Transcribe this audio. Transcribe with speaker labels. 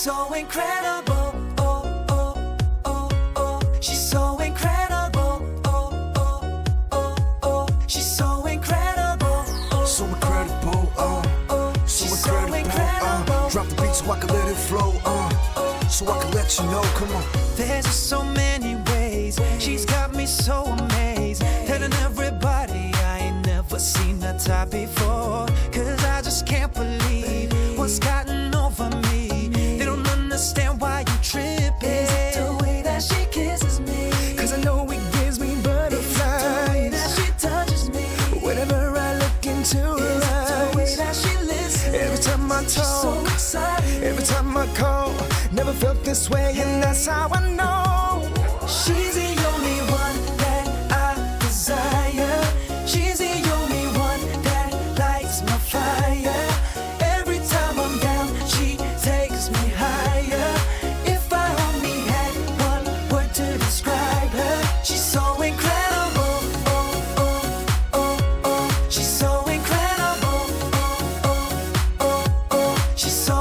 Speaker 1: so incredible. Oh, oh, oh, oh. She's so incredible. Oh, oh, oh, oh. She's so incredible.
Speaker 2: So incredible, so incredible. Drop the beat so I can let it flow, so I can let you know, come on.
Speaker 1: There's just so many ways. She's got me so amazed. Telling everybody I ain't never seen her type before. Cause I just can't believe what's gotten over me. They don't understand why you tripping. Is it the way that she kisses me?
Speaker 2: Cause I know it gives me butterflies.
Speaker 1: The way that she touches me.
Speaker 2: Whenever I look into her eyes.
Speaker 1: The way that she listens.
Speaker 2: Every time I talk,
Speaker 1: so excited.
Speaker 2: every time I call, never felt this way, and that's how I know.
Speaker 1: She's the only one that I desire. She's the only one that lights my fire. Every time I'm down, she takes me higher. If I only had one word to describe her, she's so incredible. Oh, oh, oh, oh. She's so incredible. Oh, oh, oh, oh. She's so